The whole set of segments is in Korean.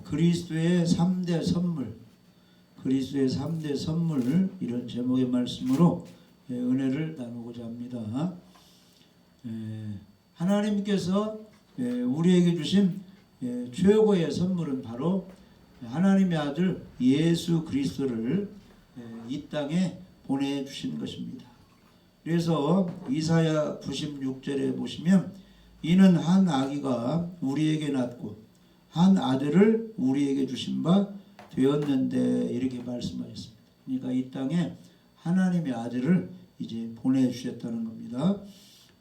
그리스도의 3대 선물, 그리스도의 3대 선물, 이런 제목의 말씀으로 은혜를 나누고자 합니다. 하나님께서 우리에게 주신 최고의 선물은 바로 하나님의 아들 예수 그리스도를 이 땅에 보내주신 것입니다. 그래서 이사야 96절에 보시면 이는 한 아기가 우리에게 낳고 한 아들을 우리에게 주신 바 되었는데, 이렇게 말씀하셨습니다. 그러니까 이 땅에 하나님의 아들을 이제 보내주셨다는 겁니다.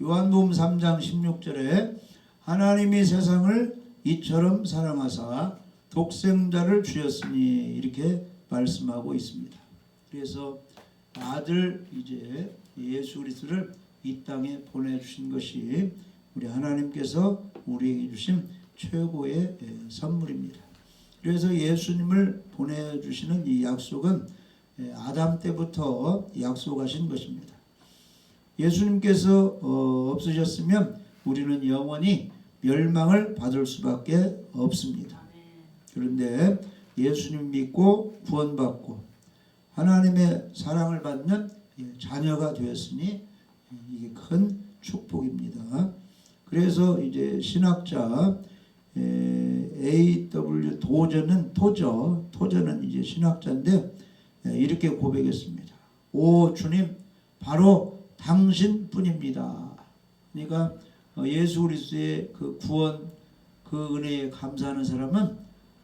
요한복음 3장 16절에 하나님이 세상을 이처럼 사랑하사 독생자를 주셨으니, 이렇게 말씀하고 있습니다. 그래서 아들 이제 예수 그리스도를 이 땅에 보내주신 것이 우리 하나님께서 우리에게 주신 최고의 선물입니다. 그래서 예수님을 보내주시는 이 약속은 아담 때부터 약속하신 것입니다. 예수님께서 없으셨으면 우리는 영원히 멸망을 받을 수밖에 없습니다. 그런데 예수님 믿고 구원받고 하나님의 사랑을 받는 자녀가 되었으니 이게 큰 축복입니다. 그래서 이제 신학자 A.W. 토저는 이제 신학자인데 이렇게 고백했습니다. 오 주님, 바로 당신뿐입니다. 그러니까 예수 그리스도의 그 구원, 그 은혜에 감사하는 사람은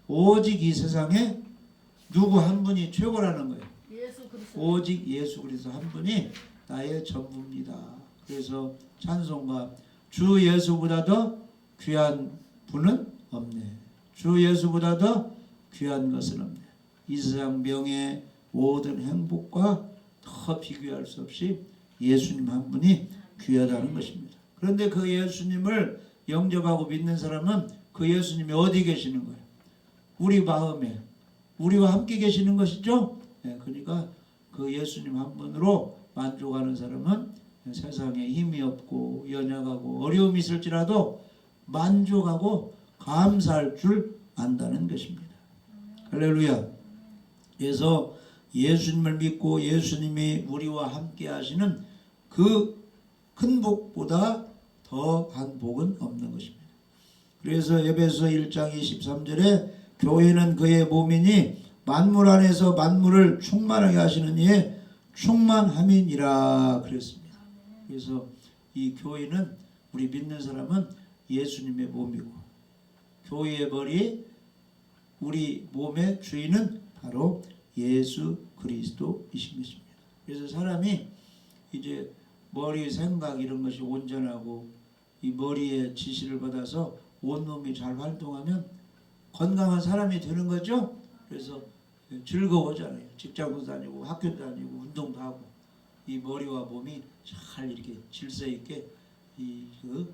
오직 이 세상에 누구 한 분이 최고라는 거예요. 오직 예수 그리스도 한 분이 나의 전부입니다. 그래서 찬송가 주 예수보다 더 귀한 분은 없네. 주 예수보다 더 귀한 것은 없네. 이 세상 명예 모든 행복과 더 비교할 수 없이 예수님 한 분이 귀하다는 것입니다. 그런데 그 예수님을 영접하고 믿는 사람은 그 예수님이 어디 계시는 거예요? 우리 마음에, 우리와 함께 계시는 것이죠. 그러니까 그 예수님 한 분으로 만족하는 사람은 세상에 힘이 없고 연약하고 어려움이 있을지라도 만족하고 감사할 줄 안다는 것입니다. 할렐루야. 그래서 예수님을 믿고 예수님이 우리와 함께 하시는 그 큰 복보다 더한 복은 없는 것입니다. 그래서 에베소 1장 23절에 교회는 그의 몸이니 만물 안에서 만물을 충만하게 하시는 이의 충만함이니라 그랬습니다. 그래서 이 교회는, 우리 믿는 사람은 예수님의 몸이고 교회의 머리, 우리 몸의 주인은 바로 예수 그리스도이신 것입니다. 그래서 사람이 이제 머리 생각 이런 것이 온전하고 이 머리의 지시를 받아서 온몸이 잘 활동하면 건강한 사람이 되는 거죠. 그래서 즐거워하잖아요. 직장도 다니고 학교도 다니고 운동도 하고 이 머리와 몸이 잘 이렇게 질서 있게 이렇게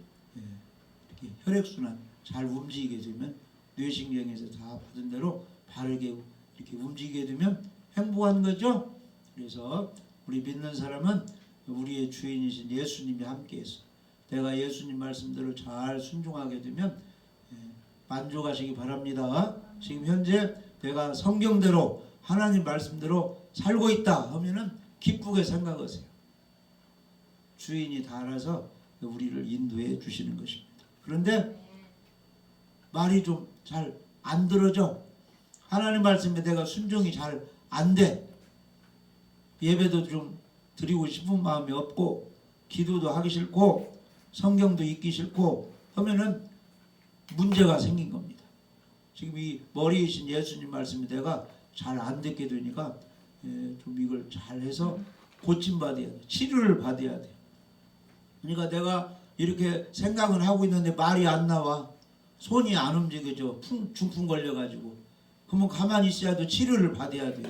혈액순환 잘 움직이게 되면 뇌신경에서 다 받은 대로 바르게 이렇게 움직이게 되면 행복한 거죠. 그래서 우리 믿는 사람은 우리의 주인이신 예수님이 함께해서 내가 예수님 말씀대로 잘 순종하게 되면 만족하시기 바랍니다. 지금 현재 내가 성경대로 하나님 말씀대로 살고 있다 하면은 기쁘게 생각하세요. 주인이 다 알아서 우리를 인도해 주시는 것입니다. 그런데 말이 좀 잘 안 들어져. 하나님 말씀에 내가 순종이 잘 안 돼. 예배도 좀 드리고 싶은 마음이 없고 기도도 하기 싫고 성경도 읽기 싫고 하면은 문제가 생긴 겁니다. 지금 이 머리이신 예수님 말씀이 내가 잘 안 듣게 되니까 좀 이걸 잘해서 고침받아야 돼. 치료를 받아야 돼. 그러니까 내가 이렇게 생각은 하고 있는데 말이 안 나와. 손이 안 움직여져. 중풍 걸려가지고. 그러면 가만히 있어야도 치료를 받아야 돼.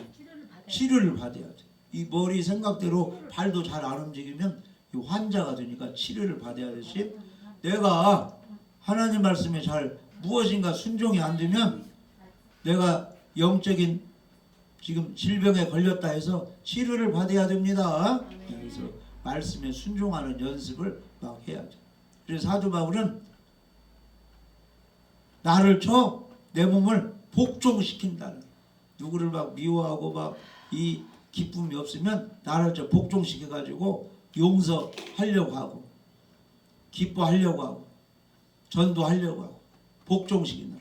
치료를 받아야 돼. 이 머리 생각대로 발도 잘 안 움직이면 환자가 되니까 치료를 받아야 되지. 내가 하나님 말씀에 잘 무엇인가 순종이 안 되면 내가 영적인 지금 질병에 걸렸다 해서 치료를 받아야 됩니다. 그래서 말씀에 순종하는 연습을 막 해야죠. 그래서 사도 바울은 나를 쳐 내 몸을 복종시킨다는, 누구를 막 미워하고 막 이 기쁨이 없으면 나를 저 복종시켜 가지고 용서하려고 하고 기뻐하려고 하고 전도하려고 하고 복종시키는,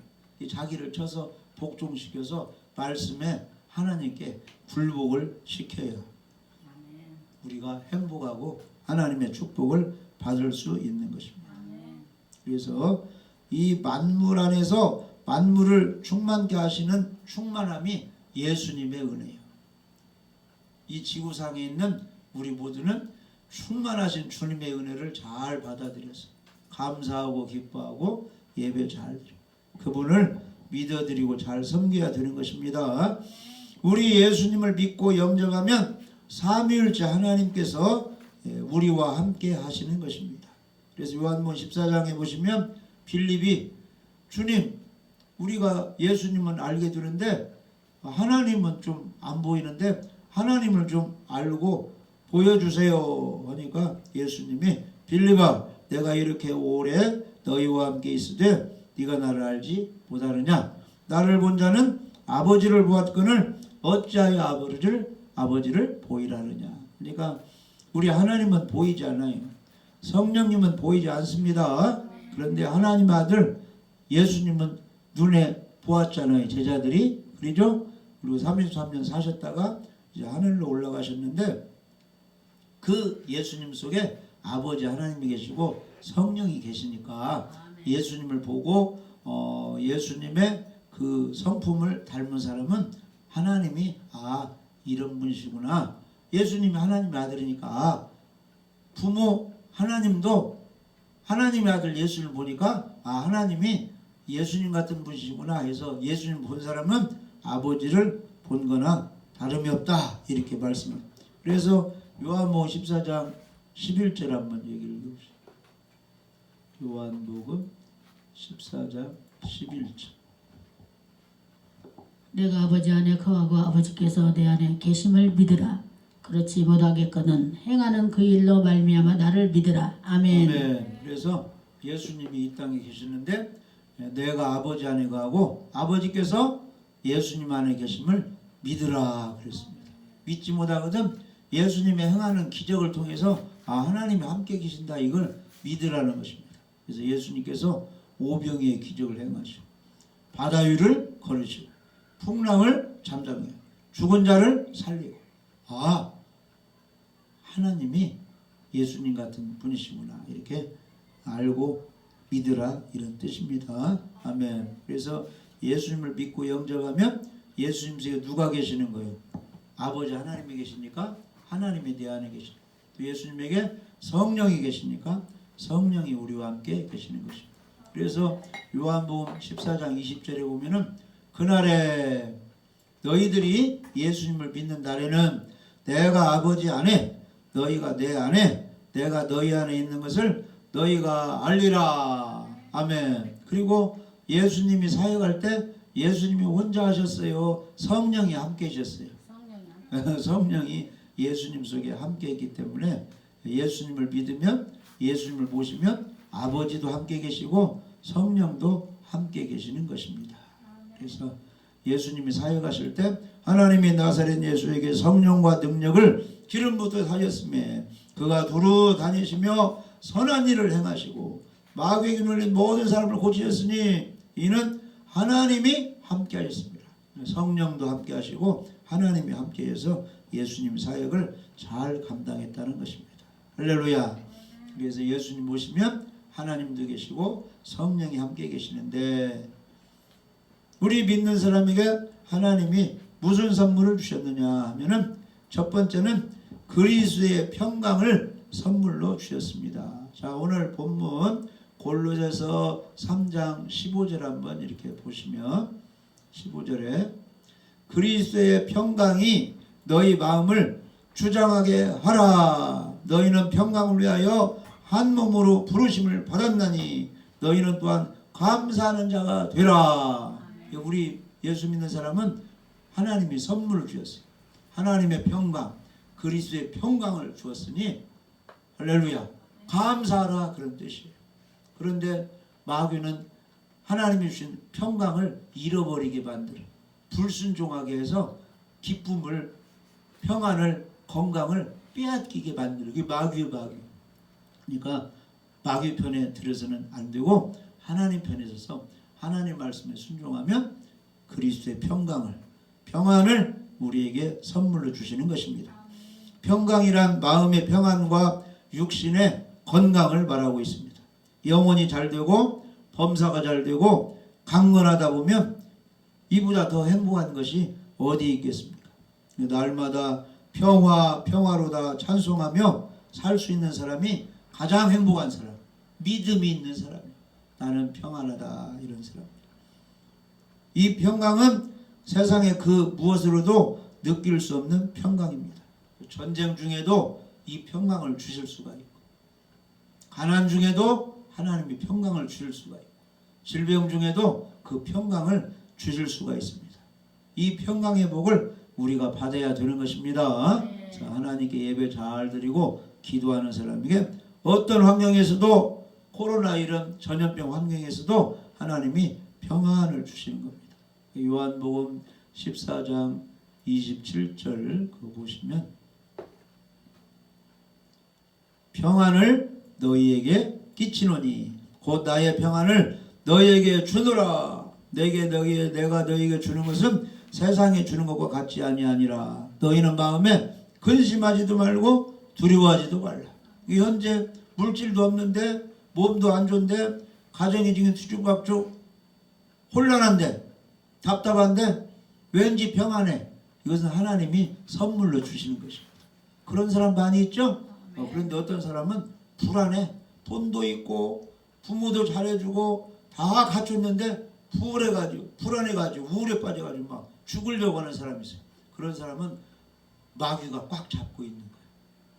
자기를 쳐서 복종시켜서 말씀에 하나님께 굴복을 시켜야 우리가 행복하고 하나님의 축복을 받을 수 있는 것입니다. 그래서 이 만물 안에서 만물을 충만케 하시는 충만함이 예수님의 은혜예요. 이 지구상에 있는 우리 모두는 충만하신 주님의 은혜를 잘 받아들여서 감사하고 기뻐하고 예배 잘 그분을 믿어드리고 잘 섬겨야 되는 것입니다. 우리 예수님을 믿고 영접하면 삼위일체 하나님께서 우리와 함께 하시는 것입니다. 그래서 요한복음 14장에 보시면 빌립이 주님, 우리가 예수님은 알게 되는데 하나님은 좀 안 보이는데 하나님을 좀 알고 보여주세요 하니까 예수님이 빌립아, 내가 이렇게 오래 너희와 함께 있으되 네가 나를 알지 못하느냐? 나를 본 자는 아버지를 보았거늘 어찌하여 아버지를 보이라느냐? 그러니까 우리 하나님은 보이지 않아요. 성령님은 보이지 않습니다. 그런데 하나님 아들 예수님은 눈에 보았잖아요. 제자들이. 그러죠? 그리고 33년 사셨다가 이제 하늘로 올라가셨는데 그 예수님 속에 아버지 하나님이 계시고 성령이 계시니까 예수님을 보고 예수님의 그 성품을 닮은 사람은 하나님이 이런 분이시구나. 예수님이 하나님의 아들이니까 부모 하나님도 하나님의 아들 예수를 보니까 하나님이 예수님 같은 분이시구나 해서 예수님 본 사람은 아버지를 본 거나 다름이 없다 이렇게 말씀을. 그래서 요한복음 14장 11절 한번 얘기를 해봅시다. 요한복음 14장 11절. 내가 아버지 안에 거하고 아버지께서 내 안에 계심을 믿으라. 그렇지 못하겠거든 행하는 그 일로 말미암아 나를 믿으라. 아멘. 아멘. 그래서 예수님이 이 땅에 계시는데 내가 아버지 안에 거하고 아버지께서 예수님 안에 계심을 믿으라 그랬습니다. 믿지 못하거든 예수님의 행하는 기적을 통해서 하나님이 함께 계신다 이걸 믿으라는 것입니다. 그래서 예수님께서 오병이의 기적을 행하시고 바다 위를 걸으시고 풍랑을 잠잠해 죽은 자를 살리고 하나님이 예수님 같은 분이시구나 이렇게 알고 믿으라 이런 뜻입니다. 아멘. 그래서 예수님을 믿고 영접하면 예수님 속에 누가 계시는 거예요? 아버지 하나님이 계시니까 하나님이 내 안에 계시고 또 예수님에게 성령이 계시니까 성령이 우리와 함께 계시는 것입니다. 그래서 요한복음 14장 20절에 보면은 그날에 너희들이 예수님을 믿는 날에는 내가 아버지 안에 너희가 내 안에 내가 너희 안에 있는 것을 너희가 알리라. 아멘. 그리고 예수님이 사역할 때 예수님이 혼자 하셨어요? 성령이 함께 하셨어요? 성령이 예수님 속에 함께 있기 때문에 예수님을 믿으면 예수님을 보시면 아버지도 함께 계시고 성령도 함께 계시는 것입니다. 그래서 예수님이 사역하실 때 하나님이 나사렛 예수에게 성령과 능력을 기름 붓듯 하셨으며 그가 두루 다니시며 선한 일을 행하시고 마귀에게 눌린 모든 사람을 고치셨으니 이는 하나님이 함께 하셨습니다. 성령도 함께 하시고 하나님이 함께 해서 예수님 사역을 잘 감당했다는 것입니다. 할렐루야. 그래서 예수님 보시면 하나님도 계시고 성령이 함께 계시는데 우리 믿는 사람에게 하나님이 무슨 선물을 주셨느냐 하면은 첫 번째는 그리스도의 평강을 선물로 주셨습니다. 자, 오늘 본문 골로새서 3장 15절 한번 이렇게 보시면 15절에 그리스도의 평강이 너희 마음을 주장하게 하라. 너희는 평강을 위하여 한 몸으로 부르심을 받았나니 너희는 또한 감사하는 자가 되라. 우리 예수 믿는 사람은 하나님이 선물을 주셨어요. 하나님의 평강, 그리스도의 평강을 주었으니 할렐루야 감사하라 그런 뜻이에요. 그런데 마귀는 하나님이 주신 평강을 잃어버리게 만들어 불순종하게 해서 기쁨을, 평안을, 건강을 빼앗기게 만들어. 그게 마귀예요, 마귀. 그러니까 마귀 편에 들어서는 안 되고 하나님 편에 서서 하나님 말씀에 순종하면 그리스도의 평안을 우리에게 선물로 주시는 것입니다. 평강이란 마음의 평안과 육신의 건강을 말하고 있습니다. 영혼이 잘 되고 범사가 잘 되고 강건하다 보면 이보다 더 행복한 것이 어디 있겠습니까? 날마다 평화로다 찬송하며 살 수 있는 사람이 가장 행복한 사람, 믿음이 있는 사람이에요. 나는 평안하다, 이런 사람. 이 평강은 세상의 그 무엇으로도 느낄 수 없는 평강입니다. 전쟁 중에도 이 평강을 주실 수가 있고, 가난 중에도 하나님이 평강을 주실 수가 있고, 질병 중에도 그 평강을 주실 수가 있습니다. 이 평강의 복을 우리가 받아야 되는 것입니다. 자, 하나님께 예배 잘 드리고 기도하는 사람에게 어떤 환경에서도, 코로나 이런 전염병 환경에서도 하나님이 평안을 주시는 겁니다. 요한복음 14장 27절 그거 보시면, 평안을 너희에게 끼치노니 곧 나의 평안을 너희에게 주노라. 내가 너희에게 주는 것은 세상에 주는 것과 같지 아니하니라. 너희는 마음에 근심하지도 말고 두려워하지도 말라. 현재 물질도 없는데, 몸도 안 좋은데, 가정이 지금 뒤죽박죽 혼란한데, 답답한데 왠지 평안해. 이것은 하나님이 선물로 주시는 것입니다. 그런 사람 많이 있죠? 그런데 어떤 사람은 불안해. 돈도 있고 부모도 잘해주고 다 갖췄는데 불안해가지고 우울에 빠져가지고 막 죽으려고 하는 사람이 있어요. 그런 사람은 마귀가 꽉 잡고 있는 거예요.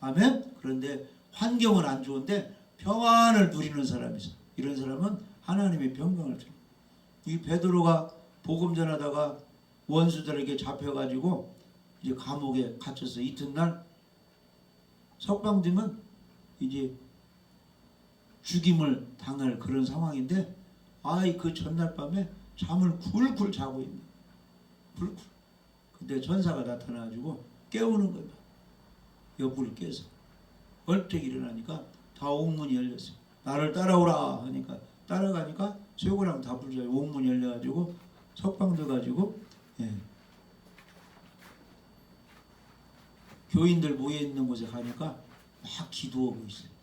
아멘? 그런데 환경은 안 좋은데 평안을 누리는 사람이 있어요. 이런 사람은 하나님의 평강을 줘요. 이 베드로가 복음 전하다가 원수들에게 잡혀가지고 이제 감옥에 갇혀서 이튿날 석방되면 이제 죽임을 당할 그런 상황인데, 그 전날 밤에 잠을 굴굴 자고 있는 거예요. 근데 천사가 나타나가지고 깨우는 거예요. 옆구리 깨서 얼핏 일어나니까 다 옥문이 열렸어요. 나를 따라오라 하니까 따라가니까 쇠고랑 다 불자요. 옥문이 열려가지고 석방돼가지고, 교인들 모여있는 곳에 가니까 막 기도하고 있어요.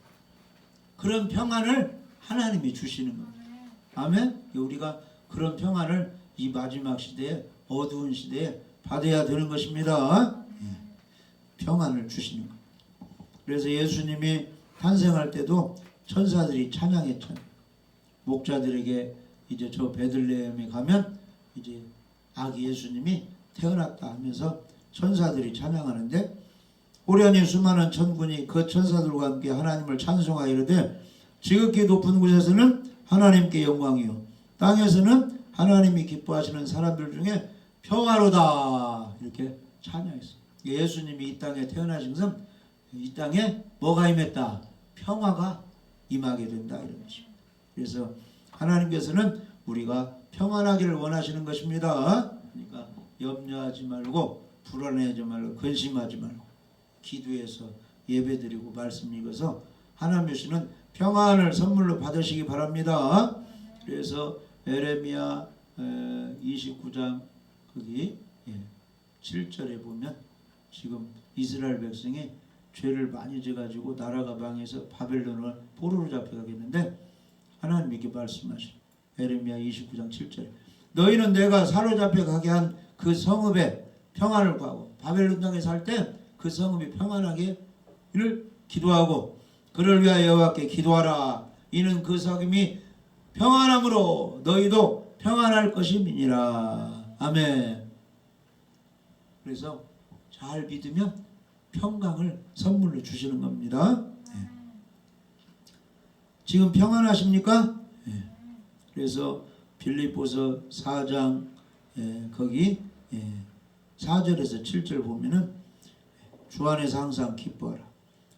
그런 평안을 하나님이 주시는 겁니다. 아멘? 우리가 그런 평안을 이 마지막 시대에, 어두운 시대에 받아야 되는 것입니다. 평안을 주시는 겁니다. 그래서 예수님이 탄생할 때도 천사들이 찬양했잖아요. 목자들에게 이제 저 베들레헴에 가면 이제 아기 예수님이 태어났다 하면서 천사들이 찬양하는데, 호련히 수많은 천군이 그 천사들과 함께 하나님을 찬송하여 이르되, 지극히 높은 곳에서는 하나님께 영광이요 땅에서는 하나님이 기뻐하시는 사람들 중에 평화로다, 이렇게 찬양했어요. 예수님이 이 땅에 태어나신 것은 이 땅에 뭐가 임했다? 평화가 임하게 된다, 이런 것입니다. 그래서 하나님께서는 우리가 평안하기를 원하시는 것입니다. 그러니까 염려하지 말고, 불안해하지 말고, 근심하지 말고, 기도해서 예배드리고 말씀 읽어서 하나님 주시는 평안을 선물로 받으시기 바랍니다. 그래서 에레미야 29장 거기 7절에 보면, 지금 이스라엘 백성이 죄를 많이 져가지고 나라가 망해서 바벨론을 포로로 잡혀가겠는데, 하나님 이렇게 말씀하시죠. 에레미야 29장 7절에 너희는 내가 사로잡혀 가게 한 그 성읍에 평안을 구하고, 바벨론 땅에 살 때 그 성읍이 평안하기를 기도하고, 그를 위하여 여호와께 기도하라. 이는 그 성읍이 평안함으로 너희도 평안할 것임이니라. 아멘. 그래서 잘 믿으면 평강을 선물로 주시는 겁니다. 지금 평안하십니까? 그래서 빌립보서 4장 거기 4절에서 7절 보면은, 주 안에서 항상 기뻐하라.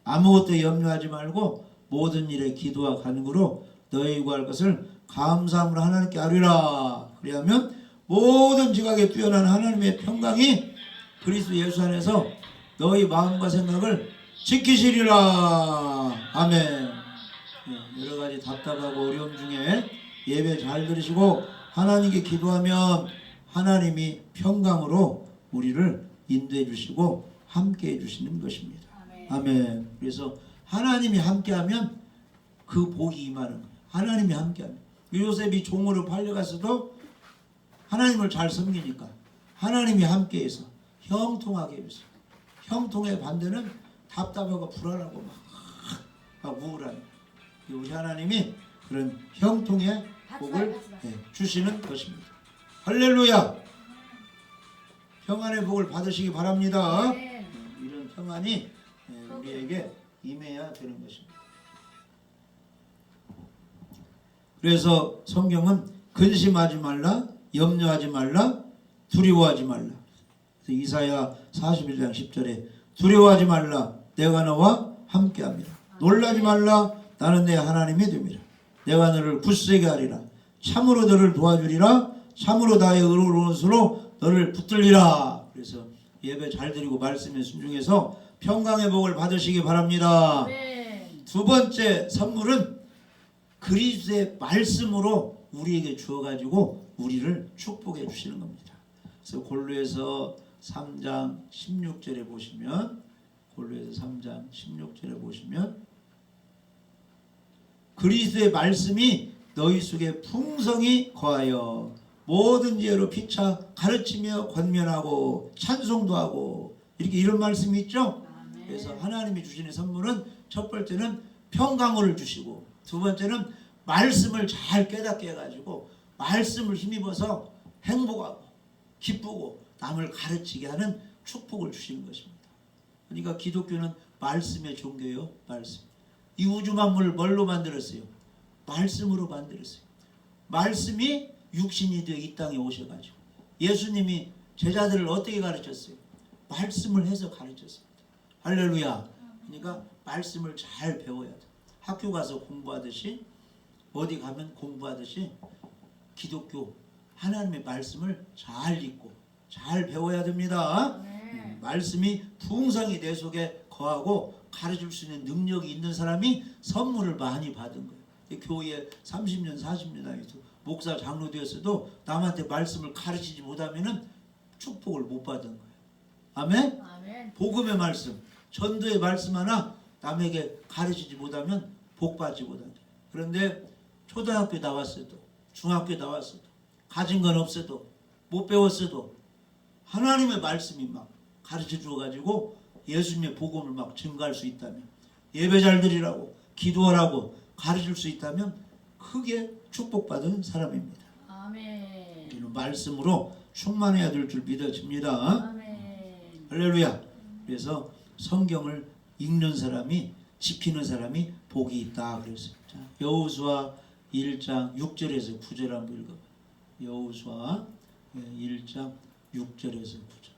아무것도 염려하지 말고 모든 일에 기도와 간구로 너희 구할 것을 감사함으로 하나님께 아뢰라. 그리하면 모든 지각에 뛰어난 하나님의 평강이 그리스도 예수 안에서 너희 마음과 생각을 지키시리라. 아멘. 여러 가지 답답하고 어려움 중에 예배 잘 들으시고 하나님께 기도하면 하나님이 평강으로 우리를 인도해 주시고 함께 해 주시는 것입니다. 아멘. 그래서 하나님이 함께하면 그 복이 임하는 거예요. 하나님이 함께하면. 요셉이 종으로 팔려갔어도 하나님을 잘 섬기니까 하나님이 함께해서 형통하게 해주세요. 형통의 반대는 답답하고 불안하고 막 우울한. 우리 하나님이 그런 형통의 복을 주시는 것입니다. 할렐루야. 평안의 복을 받으시기 바랍니다. 이런 평안이 우리에게 임해야 되는 것입니다. 그래서 성경은 근심하지 말라, 염려하지 말라, 두려워하지 말라. 이사야 41장 10절에 두려워하지 말라, 내가 너와 함께합니다. 놀라지 말라, 나는 내 하나님이 됨이라. 내가 너를 굳세게 하리라. 참으로 너를 도와주리라. 참으로 나의 의로운 수로 너를 붙들리라. 그래서 예배 잘 드리고 말씀에 순종해서 평강의 복을 받으시기 바랍니다. 두 번째 선물은 그리스도의 말씀으로 우리에게 주어가지고 우리를 축복해 주시는 겁니다. 그래서 골로에서 3장 16절에 보시면 골로에서 3장 16절에 보시면 그리스도의 말씀이 너희 속에 풍성히 거하여 모든 지혜로 피차 가르치며 권면하고 찬송도 하고 이렇게 이런 말씀이 있죠. 그래서 하나님이 주시는 선물은 첫 번째는 평강을 주시고 두 번째는 말씀을 잘 깨닫게 해가지고 말씀을 힘입어서 행복하고 기쁘고 남을 가르치게 하는 축복을 주시는 것입니다. 그러니까 기독교는 말씀의 종교예요. 말씀. 이 우주 만물을 뭘로 만들었어요? 말씀으로 만들었어요. 말씀이 육신이 되어 이 땅에 오셔가지고 예수님이 제자들을 어떻게 가르쳤어요? 말씀을 해서 가르쳤습니다. 할렐루야. 그러니까 말씀을 잘 배워야 돼. 학교 가서 공부하듯이 어디 가면 공부하듯이 기독교 하나님의 말씀을 잘 읽고 잘 배워야 됩니다. 말씀이 풍성히 내 속에 거하고 가르칠 수 있는 능력이 있는 사람이 선물을 많이 받은 거예요. 교회에 30년 40년 다니면서 목사 장로 되었어도 남한테 말씀을 가르치지 못하면 축복을 못 받은 거예요. 아멘? 아멘. 복음의 말씀, 전도의 말씀 하나 남에게 가르치지 못하면 복 받지 못한다. 그런데 초등학교 나왔어도 중학교 나왔어도 가진 건 없어도 못 배웠어도 하나님의 말씀이 막 가르쳐 주어가지고 예수님의 복음을 막 증가할 수 있다면 예배 잘 드리라고 기도하라고 가르칠 수 있다면 크게 축복받은 사람입니다. 아멘. 이런 말씀으로 충만해야 될 줄 믿어집니다. 아멘. 할렐루야. 그래서 성경을 읽는 사람이 지키는 사람이 복이 있다 그랬어요. 자, 여호수아 1장 6절에서 9절 한번 읽어봐. 여호수아 1장 6절에서 9절.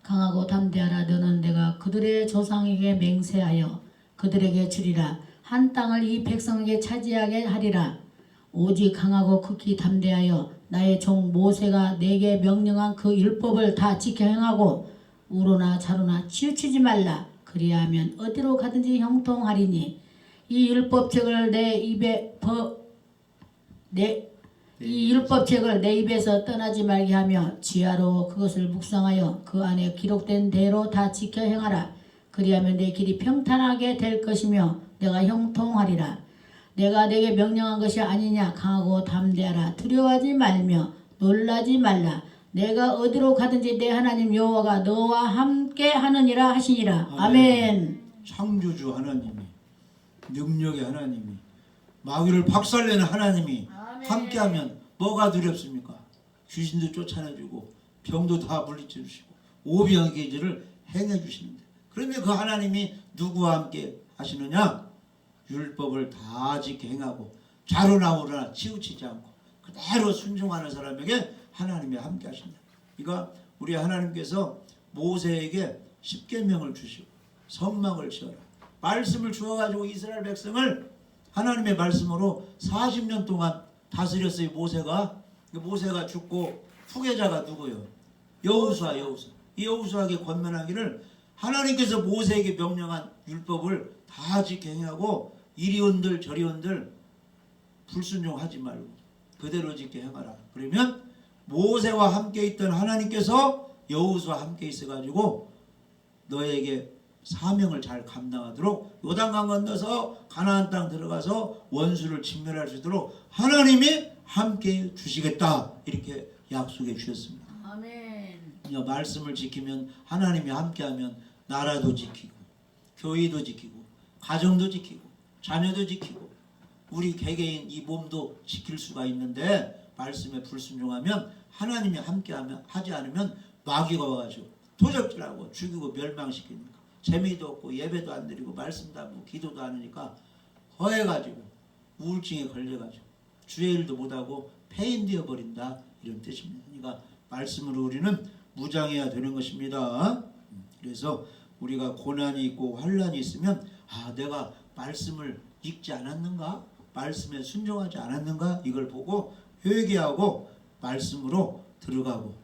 강하고 담대하라. 너는 내가 그들의 조상에게 맹세하여 그들에게 주리라. 한 땅을 이 백성에게 차지하게 하리라. 오직 강하고 극히 담대하여 나의 종 모세가 내게 명령한 그 율법을 다 지켜 행하고 우로나 자로나 치우치지 말라. 그리하면 어디로 가든지 형통하리니 이 율법책을 이 율법책을 내 입에서 떠나지 말게 하며 지하로 그것을 묵상하여 그 안에 기록된 대로 다 지켜 행하라. 그리하면 내 길이 평탄하게 될 것이며 내가 형통하리라. 내가 내게 명령한 것이 아니냐. 강하고 담대하라. 두려워하지 말며 놀라지 말라. 내가 어디로 가든지 내 하나님 여호와가 너와 함께 하느니라 하시니라. 아멘. 창조주 하나님이 능력의 하나님이 마귀를 박살내는 하나님이 함께하면 뭐가 두렵습니까? 귀신도 쫓아내주고 병도 다 물리쳐주시고 오병의 계제를 행해주시는데 그런데 그 하나님이 누구와 함께 하시느냐? 율법을 다 지켜 행하고 자로나 우로나 치우치지 않고 그대로 순종하는 사람에게 하나님이 함께 하신다. 그러니까 우리 하나님께서 모세에게 십계명을 주시고 선막을 지어라 말씀을 주어가지고 이스라엘 백성을 하나님의 말씀으로 40년 동안 다스렸어요. 모세가 죽고 후계자가 누구요? 여호수아. 이 여호수아에게 권면하기를 하나님께서 모세에게 명령한 율법을 다 지켜 행하고 이리온들 저리온들 불순종하지 말고 그대로 지켜 행하라. 그러면 모세와 함께 있던 하나님께서 여호수아와 함께 있어가지고 너에게 사명을 잘 감당하도록 요단강 건너서 가나안 땅 들어가서 원수를 진멸할 수 있도록 하나님이 함께 주시겠다 이렇게 약속해 주셨습니다. 아멘. 말씀을 지키면 하나님이 함께하면 나라도 지키고 교회도 지키고 가정도 지키고 자녀도 지키고 우리 개개인 이 몸도 지킬 수가 있는데 말씀에 불순종하면 하나님이 함께하면 하지 않으면 마귀가 와가지고 도적질하고 죽이고 멸망시키니까 재미도 없고 예배도 안 드리고 말씀도 안 하고 기도도 안 하니까 허해가지고 우울증에 걸려가지고 주의 일도 못하고 폐인되어 버린다 이런 뜻입니다. 그러니까 말씀으로 우리는 무장해야 되는 것입니다. 그래서 우리가 고난이 있고 환란이 있으면 내가 말씀을 읽지 않았는가? 말씀에 순종하지 않았는가? 이걸 보고 회개하고 말씀으로 들어가고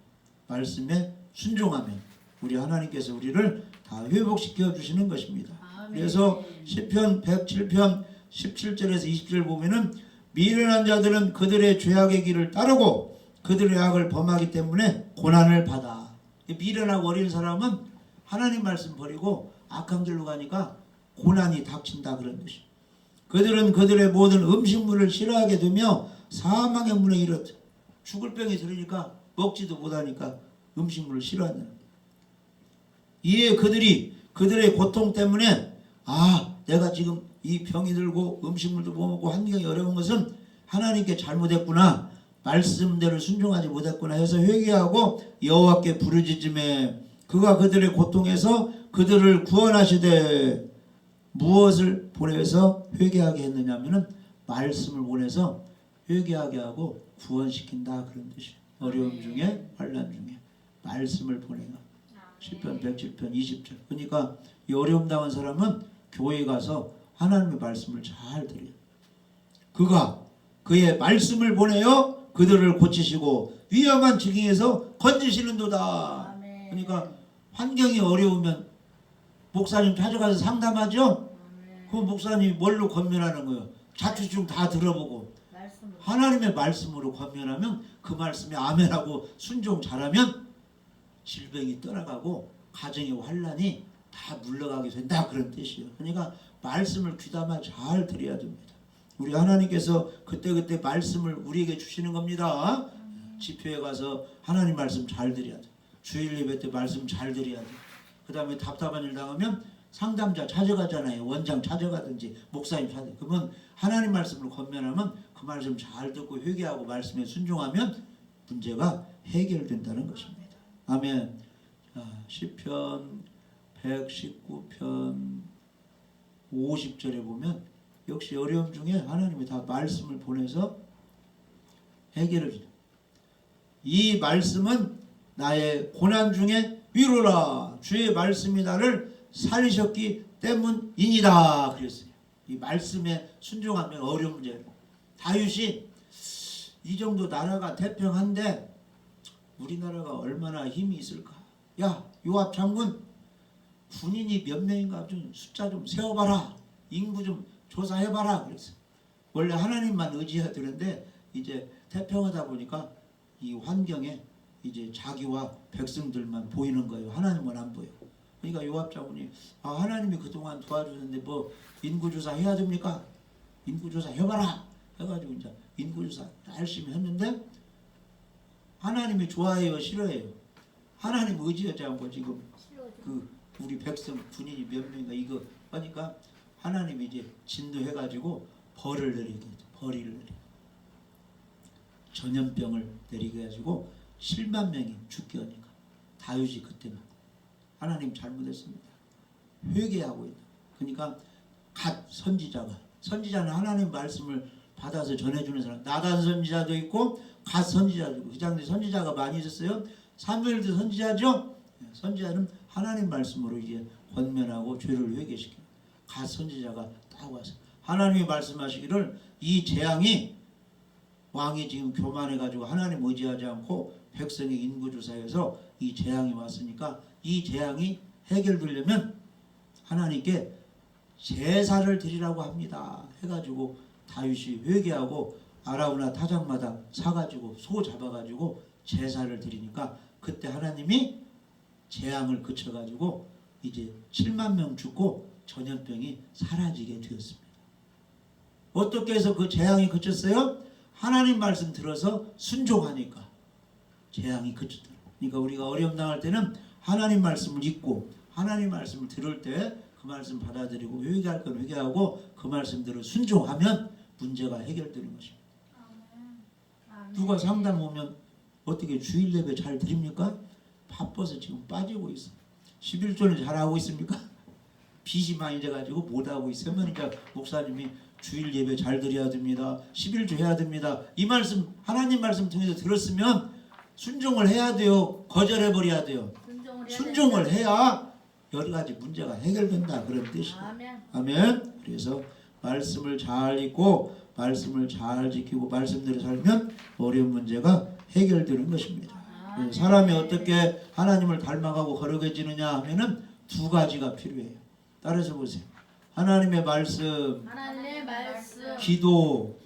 말씀에 순종하면 우리 하나님께서 우리를 다 회복시켜 주시는 것입니다. 아멘. 그래서 시편 107편 17절에서 20절 보면은 미련한 자들은 그들의 죄악의 길을 따르고 그들의 악을 범하기 때문에 고난을 받아. 미련하고 어린 사람은 하나님 말씀 버리고 악한 길로 가니까 고난이 닥친다 그런 뜻이에요. 그들은 그들의 모든 음식물을 싫어하게 되며 사망의 문에 이르다. 죽을 병이 들으니까 먹지도 못하니까 음식물을 싫어한다. 이에 그들이 그들의 고통 때문에 내가 지금 이 병이 들고 음식물도 못 먹고 환경이 어려운 것은 하나님께 잘못했구나. 말씀대로 순종하지 못했구나 해서 회개하고 여호와께 부르짖음에 그가 그들의 고통에서 그들을 구원하시되 무엇을 보내서 회개하게 했느냐 하면은 말씀을 보내서 회개하게 하고 구원시킨다 그런 뜻이에요. 어려움 중에 환난 중에 말씀을 보내가. 시편 107편 20절. 그러니까 이 어려움 당한 사람은 교회 가서 하나님의 말씀을 잘 들어요. 그가 그의 말씀을 보내어 그들을 고치시고 위험한 지경에서 건지시는도다. 그러니까 환경이 어려우면 목사님 찾아가서 상담하죠. 그 목사님이 뭘로 권면하는 거예요? 자초중 다 들어보고 하나님의 말씀으로 권면하면 그 말씀에 아멘하고 순종 잘하면 질병이 떠나가고 가정의 환난이 다 물러가게 된다 그런 뜻이에요. 그러니까 말씀을 귀담아 잘 들어야 됩니다. 우리 하나님께서 그때그때 말씀을 우리에게 주시는 겁니다. 집회에 가서 하나님 말씀 잘 드려야 돼. 주일 예배 때 말씀 잘 드려야 돼. 그 다음에 답답한 일 당하면 상담자 찾아가잖아요. 원장 찾아가든지 목사님 찾아. 그러면 하나님 말씀을 권면하면 그 말씀 잘 듣고 회개하고 말씀에 순종하면 문제가 해결된다는 것입니다. 아멘. 시편 119편 50절에 보면 역시 어려움 중에 하나님이 다 말씀을 보내서 해결을 해요. 이 말씀은 나의 고난 중에 위로라. 주의 말씀이 나를 살리셨기 때문이니다. 그랬어요. 이 말씀에 순종하면 어려운 문제예요. 다윗이 이 정도 나라가 태평한데 우리나라가 얼마나 힘이 있을까? 야, 요압 장군 군인이 몇 명인가 좀 숫자 좀 세워봐라. 인구 좀 조사해봐라. 그랬어. 원래 하나님만 의지해야 되는데 이제 태평하다 보니까 이 환경에 이제 자기와 백성들만 보이는 거예요. 하나님은 안 보여. 그러니까 요압 장군이 하나님이 그동안 도와주는데 뭐 인구조사 해야 됩니까? 인구조사 해봐라. 해가지고 이제 인구조사 열심히 했는데 하나님이 좋아해요? 싫어해요? 하나님 의지하지 않고 지금 그 우리 백성 군인이 몇 명인가 이거 하니까 하나님이 이제 진노해가지고 벌을 내리게 돼. 벌을 내리게. 전염병을 내리게 해가지고 7만 명이 죽게 하니까 다윗이 그때만 하나님 잘못했습니다. 회개하고 있다. 그러니까 갓 선지자는 하나님 말씀을 받아서 전해주는 사람. 나단 선지자도 있고 갓 선지자도 있고 그 장면에 선지자가 많이 있었어요. 사무엘도 선지자죠. 선지자는 하나님 말씀으로 이제 권면하고 죄를 회개시켜요. 갓 선지자가 딱 와서 하나님이 말씀하시기를 이 재앙이 왕이 지금 교만해가지고 하나님 의지하지 않고 백성의 인구조사에서 이 재앙이 왔으니까 이 재앙이 해결되려면 하나님께 제사를 드리라고 합니다. 해가지고 다윗이 회개하고 아라우나 타작마다 사가지고 소 잡아가지고 제사를 드리니까 그때 하나님이 재앙을 그쳐가지고 이제 7만 명 죽고 전염병이 사라지게 되었습니다. 어떻게 해서 그 재앙이 그쳤어요? 하나님 말씀 들어서 순종하니까 재앙이 그쳤더라고요. 그러니까 우리가 어려움 당할 때는 하나님 말씀을 읽고 하나님 말씀을 들을 때 그 말씀 받아들이고 회개할 건 회개하고 그 말씀대로 순종하면 문제가 해결되는 것입니다. 누가 상담 오면 어떻게 주일 예배 잘 드립니까? 바빠서 지금 빠지고 있어. 11조는 잘하고 있습니까? 빚이 많이 돼가지고 못하고 있어요. 그러니까 목사님이 주일 예배 잘 드려야 됩니다. 11조 해야 됩니다. 이 말씀 하나님 말씀 통해서 들었으면 순종을 해야 돼요. 거절해버려야 돼요. 순종을 해야 여러 가지 문제가 해결된다 그런 뜻이에요. 아멘. 그래서 말씀을 잘 읽고 말씀을 잘 지키고 말씀대로 살면 어려운 문제가 해결되는 것입니다. 사람이 어떻게 하나님을 닮아가고 거룩해지느냐 하면은 두 가지가 필요해요. 따라서 보세요. 하나님의 말씀, 기도.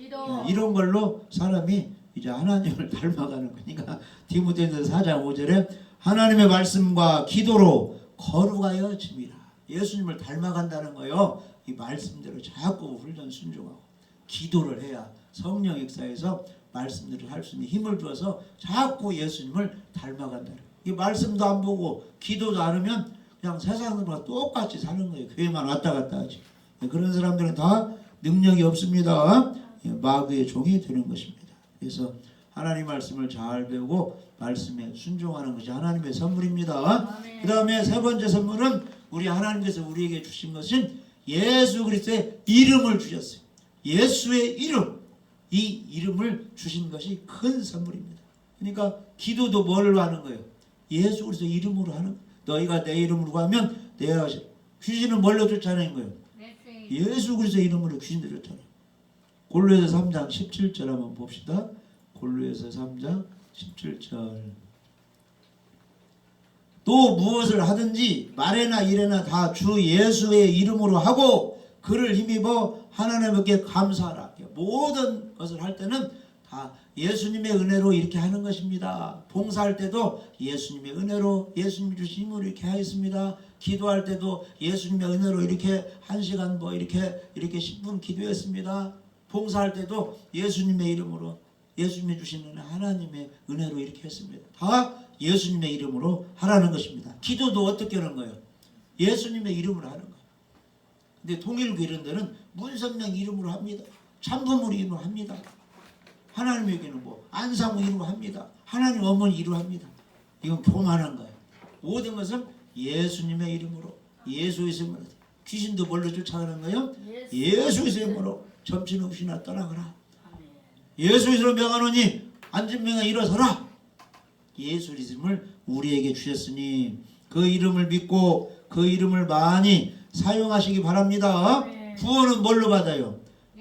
이런 걸로 사람이 이제 하나님을 닮아가는 거니까 디모데전서 4장 5절에 하나님의 말씀과 기도로 거룩하여 짐이라. 예수님을 닮아간다는 거요. 이 말씀대로 자꾸 훈련 순종하고 기도를 해야 성령 역사에서 말씀대로 할 수 있는 힘을 주어서 자꾸 예수님을 닮아간다. 이 말씀도 안 보고 기도도 안 하면 그냥 세상과 똑같이 사는 거예요. 교회만 왔다 갔다 하지. 그런 사람들은 다 능력이 없습니다. 마귀의 종이 되는 것입니다. 그래서 하나님 말씀을 잘 배우고 말씀에 순종하는 것이 하나님의 선물입니다. 그 다음에 세 번째 선물은 우리 하나님께서 우리에게 주신 것은 예수 그리스도의 이름을 주셨어요. 예수의 이름, 이 이름을 주신 것이 큰 선물입니다. 그러니까 기도도 뭘로 하는 거예요? 예수 그리스도 이름으로 하는 거예요. 너희가 내 이름으로 가면 내가 귀신은 뭘로 쫓아내는 거예요? 예수 그리스도 이름으로 귀신들 쫓아내요. 골로새서 3장 17절 한번 봅시다. 골로새서 3장 17절. 또 무엇을 하든지 말에나 일에나 다 주 예수의 이름으로 하고 그를 힘입어 하나님께 감사하라. 모든 것을 할 때는 다 예수님의 은혜로 이렇게 하는 것입니다. 봉사할 때도 예수님의 은혜로 예수님 주신 힘으로 이렇게 하겠습니다. 기도할 때도 예수님의 은혜로 이렇게 1시간 뭐 이렇게 10분 기도했습니다. 봉사할 때도 예수님의 이름으로 예수님이 주시는 하나님의 은혜로 이렇게 했습니다. 다 예수님의 이름으로 하라는 것입니다. 기도도 어떻게 하는 거예요? 예수님의 이름으로 하는 거예요. 근데 통일교 이런 데는 문선명 이름으로 합니다. 참부물 이름으로 합니다. 하나님에게는 뭐 안상우 이름으로 합니다. 하나님 어머니 이름으로 합니다. 이건 교만한 거예요. 모든 것은 예수님의 이름으로 예수의 이름으로. 귀신도 뭘로 쫓아가는 거예요? 예수의 이름으로 점치는 없이나 떠나거라. 예수의 이름으로 명하노니 앉은 명에 일어서라. 예수의 이름을 우리에게 주셨으니 그 이름을 믿고 그 이름을 많이 사용하시기 바랍니다. 구원은 뭘로 받아요?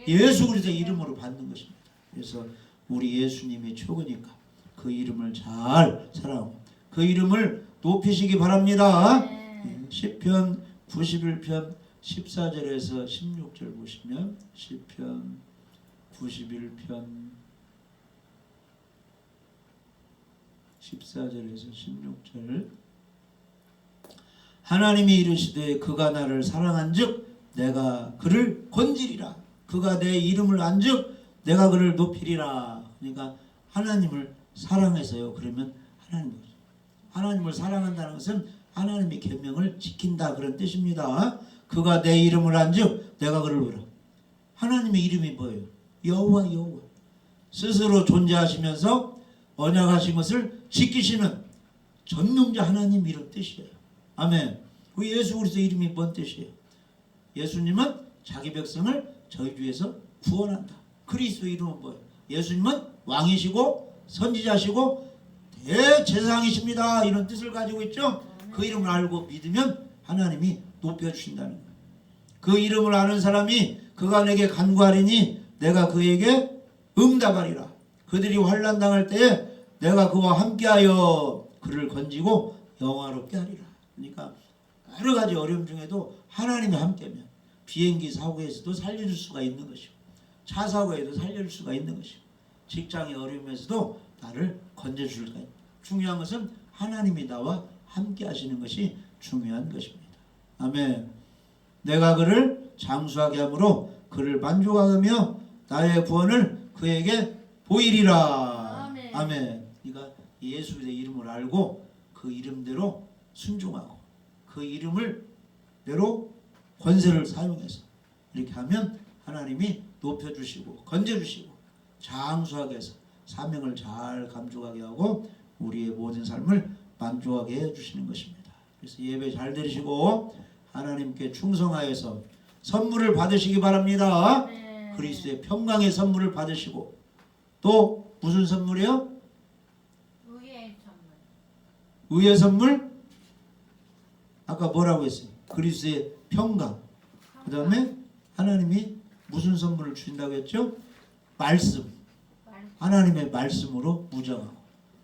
예수 그리스도의 이름으로 받는 것입니다. 그래서 우리 예수님의 초거니까 그 이름을 잘 사랑하고 그 이름을 높이시기 바랍니다. 시편 91편 14절에서 16절 보시면 시편 91편 14절에서 16절 하나님이 이르시되 그가 나를 사랑한즉 내가 그를 건지리라. 그가 내 이름을 안즉 내가 그를 높이리라. 그러니까 하나님을 사랑해서요. 그러면 하나님을 사랑한다는 것은 하나님의 계명을 지킨다 그런 뜻입니다. 그가 내 이름을 안즉 내가 그를 부르라. 하나님의 이름이 뭐예요? 여호와. 스스로 존재하시면서 언약하신 것을 지키시는 전능자 하나님 이름 뜻이에요. 아멘. 그 예수 그리스도 이름이 뭔 뜻이에요? 예수님은 자기 백성을 저희 주에서 구원한다. 그리스도 이름은 뭐예요? 예수님은 왕이시고 선지자시고 대제사장이십니다. 이런 뜻을 가지고 있죠. 그 이름을 알고 믿으면 하나님이 높여주신다는 거예요. 그 이름을 아는 사람이 그가 내게 간구하리니 내가 그에게 응답하리라. 그들이 환난 당할 때에 내가 그와 함께하여 그를 건지고 영화롭게 하리라. 그러니까 여러 가지 어려움 중에도 하나님이 함께면 비행기 사고에서도 살려줄 수가 있는 것이고, 차 사고에도 살려줄 수가 있는 것이고, 직장의 어려움에서도 나를 건져줄 것. 중요한 것은 하나님이 나와 함께 하시는 것이 중요한 것입니다. 아멘. 내가 그를 장수하게 함으로 그를 만족하며 나의 구원을 그에게 보이리라. 아멘. 아멘. 그러니까 예수의 이름을 알고 그 이름대로 순종하고 그 이름을 대로 권세를 사용해서 이렇게 하면 하나님이 높여주시고 건져주시고 장수하게 해서 사명을 잘 감당하게 하고 우리의 모든 삶을 만족하게 해주시는 것입니다. 그래서 예배 잘 드리시고 하나님께 충성하여서 선물을 받으시기 바랍니다. 네. 그리스도의 평강의 선물을 받으시고 또 무슨 선물이요? 의의 선물. 의의 선물? 아까 뭐라고 했어요? 그리스도의 평강. 그 다음에 하나님이 무슨 선물을 주신다고 했죠? 말씀. 하나님의 말씀으로 무장하고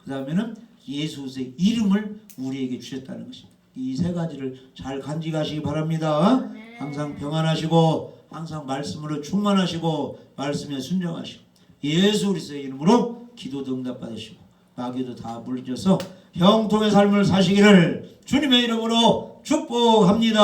그 다음에는 예수의 이름을 우리에게 주셨다는 것입니다. 이 세 가지를 잘 간직하시기 바랍니다. 네. 항상 평안하시고 항상 말씀으로 충만하시고 말씀에 순종하시고 예수 그리스도의 이름으로 기도도 응답받으시고 마귀도 다 물리쳐서 형통의 삶을 사시기를 주님의 이름으로 축복합니다.